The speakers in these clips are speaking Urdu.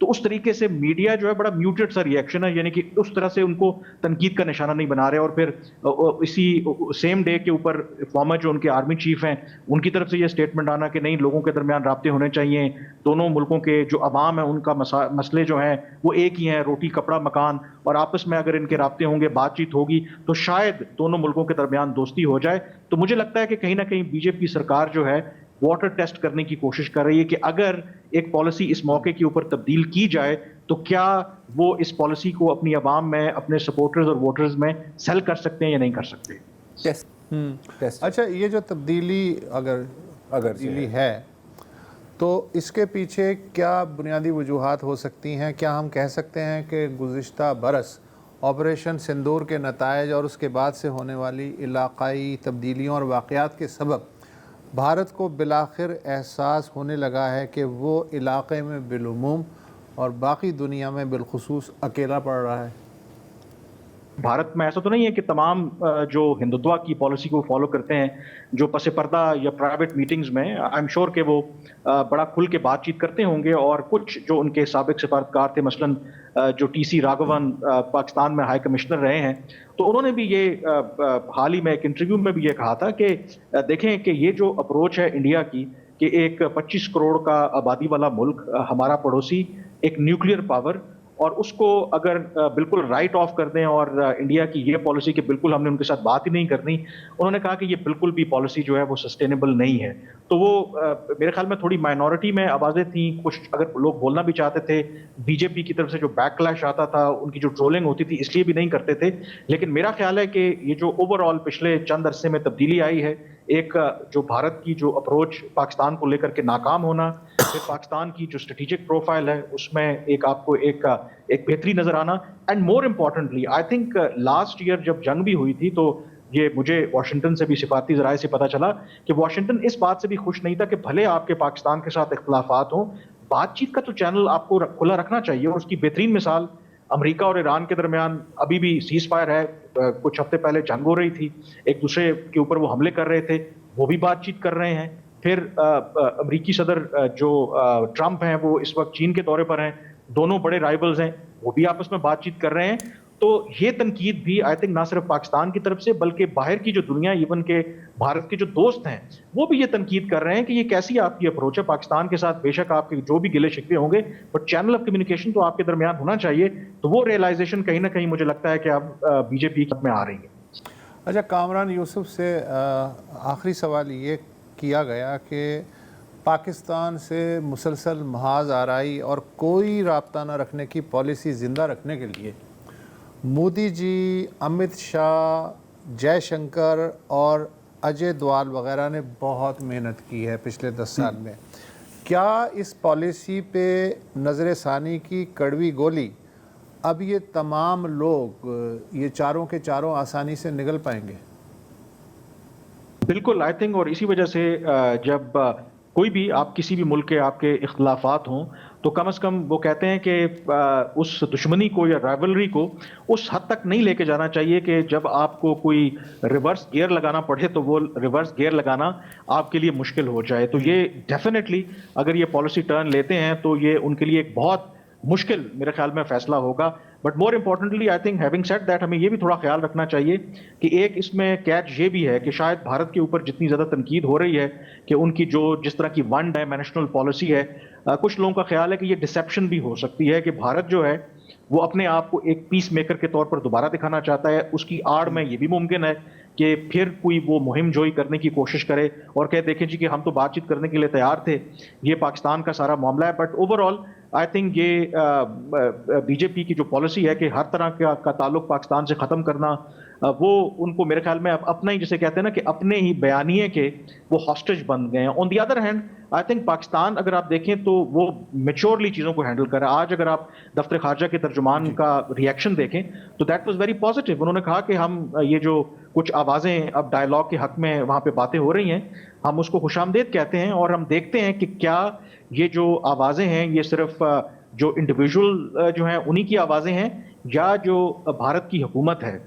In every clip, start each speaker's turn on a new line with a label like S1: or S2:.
S1: تو اس طریقے سے میڈیا جو ہے بڑا میوٹڈ سا ریئیکشن ہے, یعنی کہ اس طرح سے ان کو تنقید کا نشانہ نہیں بنا رہے, اور پھر اسی سیم ڈے کے اوپر فارمر جو ان کے آرمی چیف ہیں ان کی طرف سے یہ اسٹیٹمنٹ آنا کہ نہیں, لوگوں کے درمیان رابطے ہونے چاہیے, دونوں ملکوں کے جو عوام ہیں ان کا مسئلے جو ہیں وہ ایک ہی ہیں, روٹی کپڑا مکان, اور آپس میں اگر ان کے رابطے ہوں گے, بات چیت ہوگی تو شاید دونوں ملکوں کے درمیان دوستی ہو جائے. تو مجھے لگتا ہے کہ کہیں نہ کہیں بی جے پی سرکار جو ہے واٹر ٹیسٹ کرنے کی کوشش کر رہی ہے کہ اگر ایک پالیسی اس موقع کے اوپر تبدیل کی جائے تو کیا وہ اس پالیسی کو اپنی عوام میں, اپنے سپورٹرز اور ووٹرز میں سیل کر سکتے ہیں یا نہیں کر سکتے.
S2: اچھا, یہ جو تبدیلی اگر تبدیلی ہے تو اس کے پیچھے کیا بنیادی وجوہات ہو سکتی ہیں؟ کیا ہم کہہ سکتے ہیں کہ گزشتہ برس آپریشن سندور کے نتائج اور اس کے بعد سے ہونے والی علاقائی تبدیلیوں اور واقعات کے سبب بھارت کو بالآخر احساس ہونے لگا ہے کہ وہ علاقے میں بالعموم اور باقی دنیا میں بالخصوص اکیلا پڑ رہا ہے؟
S1: بھارت میں ایسا تو نہیں ہے کہ تمام جو ہندوتوا کی پالیسی کو فالو کرتے ہیں, جو پس پردہ یا پرائیویٹ میٹنگز میں آئی ایم شور کہ وہ بڑا کھل کے بات چیت کرتے ہوں گے, اور کچھ جو ان کے سابق سفارتکار تھے, مثلاً جو ٹی سی راگھون پاکستان میں ہائی کمشنر رہے ہیں, تو انہوں نے بھی یہ حال ہی میں ایک انٹرویو میں بھی یہ کہا تھا کہ دیکھیں کہ یہ جو اپروچ ہے انڈیا کی کہ ایک 25 کروڑ کا آبادی والا ملک, ہمارا پڑوسی, ایک نیوکلیئر پاور, اور اس کو اگر بالکل رائٹ آف کر دیں, اور انڈیا کی یہ پالیسی کہ بالکل ہم نے ان کے ساتھ بات ہی نہیں کرنی, انہوں نے کہا کہ یہ بالکل بھی پالیسی جو ہے وہ سسٹینیبل نہیں ہے. تو وہ میرے خیال میں تھوڑی مائنورٹی میں آوازیں تھیں, کچھ اگر لوگ بولنا بھی چاہتے تھے, بی جے پی کی طرف سے جو بیک کلیش آتا تھا, ان کی جو ٹرولنگ ہوتی تھی, اس لیے بھی نہیں کرتے تھے. لیکن میرا خیال ہے کہ یہ جو اوور آل پچھلے چند عرصے میں تبدیلی آئی ہے, ایک جو بھارت کی جو اپروچ پاکستان کو لے کر کے ناکام ہونا, پھر پاکستان کی جو اسٹریٹجک پروفائل ہے اس میں ایک آپ کو ایک بہتری نظر آنا, and more importantly I think last year جب جنگ بھی ہوئی تھی تو یہ مجھے واشنگٹن سے بھی سفارتی ذرائع سے پتا چلا کہ واشنگٹن اس بات سے بھی خوش نہیں تھا کہ بھلے آپ کے پاکستان کے ساتھ اختلافات ہوں, بات چیت کا تو چینل آپ کو کھلا رکھنا چاہیے. اور اس کی بہترین مثال امریکہ اور ایران کے درمیان ابھی بھی سیز فائر ہے. کچھ ہفتے پہلے جنگ ہو رہی تھی, ایک دوسرے کے اوپر وہ حملے کر رہے تھے, وہ بھی بات چیت کر رہے ہیں. پھر امریکی صدر جو ٹرمپ ہیں وہ اس وقت چین کے دورے پر ہیں, دونوں بڑے رائیولز ہیں, وہ بھی آپس میں بات چیت کر رہے ہیں. تو یہ تنقید بھی آئی تھنک نہ صرف پاکستان کی طرف سے بلکہ باہر کی جو دنیا, ایون کہ بھارت کے جو دوست ہیں, وہ بھی یہ تنقید کر رہے ہیں کہ یہ کیسی آپ کی اپروچ ہے پاکستان کے ساتھ. بے شک آپ کے جو بھی گلے شکوے ہوں گے, بٹ چینل آف کمیونیکیشن تو آپ کے درمیان ہونا چاہیے. تو وہ ریئلائزیشن کہیں نہ کہیں مجھے لگتا ہے کہ اب بی جے پی میں آ رہی ہے.
S2: اچھا, کامران یوسف سے آخری سوال یہ کیا گیا کہ پاکستان سے مسلسل محاذ آرائی اور کوئی رابطہ نہ رکھنے کی پالیسی زندہ رکھنے کے لیے مودی جی, امت شاہ, جے شنکر اور اجے دوال وغیرہ نے بہت محنت کی ہے پچھلے 10 سال میں. کیا اس پالیسی پہ نظر ثانی کی کڑوی گولی اب یہ تمام لوگ, یہ چاروں کے چاروں آسانی سے نگل پائیں گے؟
S1: بالکل, آئی تھنک, اور اسی وجہ سے جب کوئی بھی آپ کسی بھی ملک کے آپ کے اختلافات ہوں تو کم از کم وہ کہتے ہیں کہ اس دشمنی کو یا رائیولری کو اس حد تک نہیں لے کے جانا چاہیے کہ جب آپ کو کوئی ریورس گیئر لگانا پڑے تو وہ ریورس گیئر لگانا آپ کے لیے مشکل ہو جائے. تو یہ ڈیفینیٹلی اگر یہ پالیسی ٹرن لیتے ہیں تو یہ ان کے لیے ایک بہت مشکل میرے خیال میں فیصلہ ہوگا. But more importantly I think having said that ہمیں یہ بھی تھوڑا خیال رکھنا چاہیے کہ ایک اس میں کیچ یہ بھی ہے کہ شاید بھارت کے اوپر جتنی زیادہ تنقید ہو رہی ہے کہ ان کی جو جس طرح کی ون ڈائمینشنل پالیسی ہے, کچھ لوگوں کا خیال ہے کہ یہ ڈسیپشن بھی ہو سکتی ہے کہ بھارت جو ہے وہ اپنے آپ کو ایک پیس میکر کے طور پر دوبارہ دکھانا چاہتا ہے. اس کی آڑ میں یہ بھی ممکن ہے کہ پھر کوئی وہ مہم جوئی کرنے کی کوشش کرے اور کہ دیکھیں جی کہ ہم تو بات چیت کرنے کے لیے تیار تھے, یہ پاکستان کا سارا معاملہ ہے. But over all I think یہ بی جے پی کی جو پالیسی ہے کہ ہر طرح کا تعلق پاکستان سے ختم کرنا, وہ ان کو میرے خیال میں اپنا ہی جسے کہتے ہیں نا کہ اپنے ہی بیانیے کے وہ ہاسٹیج بن گئے ہیں. On the other hand I think Pakistan اگر آپ دیکھیں تو وہ میچورلی چیزوں کو ہینڈل کر رہا ہے. آج اگر آپ دفتر خارجہ کے ترجمان کا ریئیکشن دیکھیں تو دیٹ واز ویری پازیٹیو. انہوں نے کہا کہ ہم یہ جو کچھ آوازیں اب ڈائلاگ کے حق میں وہاں پہ باتیں ہو رہی ہیں, ہم اس کو خوش آمدید کہتے ہیں, اور ہم دیکھتے ہیں کہ کیا یہ جو آوازیں ہیں یہ صرف جو انڈیویجول جو ہیں انہی کی آوازیں ہیں یا جو بھارت کی حکومت ہے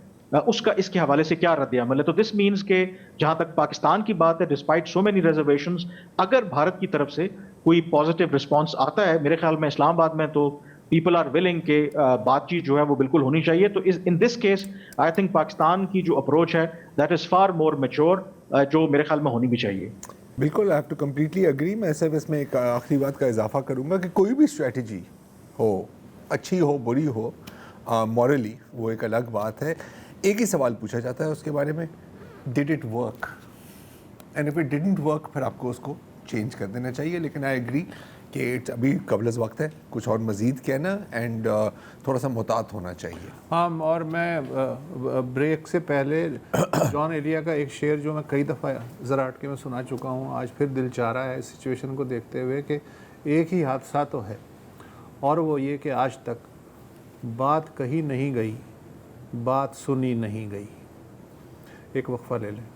S1: اس کا اس کے حوالے سے کیا رد عمل ہے. تو دس مینس کہ جہاں تک پاکستان کی بات ہے, ڈسپائٹ سو مینی ریزرویشنز, اگر بھارت کی طرف سے کوئی پازیٹیو رسپانس آتا ہے. میرے خیال میں اسلام آباد میں تو پیپل آر ولنگ کہ بات چیت جو ہے وہ بالکل ہونی چاہیے. تو in this case I think Pakistan کی جو اپروچ ہے that is far more mature, جو میرے خیال میں ہونی بھی چاہیے.
S3: بالکل, I have to completely agree. میں صرف اس میں ایک آخری بات کا اضافہ کروں گا کہ کوئی بھی اسٹریٹجی ہو, اچھی ہو بری ہو, مورلی وہ ایک الگ بات ہے. ایک ہی سوال پوچھا جاتا ہے اس کے بارے میں, did it work, and if it didn't work پھر آپ کو اس کو چینج کر دینا چاہیے. لیکن آئی ایگری کہ ابھی قبل از وقت ہے کچھ اور مزید کہنا, اینڈ تھوڑا سا محتاط ہونا چاہیے.
S2: ہاں, اور میں بریک سے پہلے جان ایلیا کا ایک شعر جو میں کئی دفعہ ذرا ہٹ کے میں سنا چکا ہوں, آج پھر دل چاہ رہا ہے اس سچویشن کو دیکھتے ہوئے کہ ایک ہی حادثہ تو ہے, اور وہ یہ کہ آج تک بات کہی نہیں گئی, بات سنی نہیں گئی. ایک وقفہ لے لیں.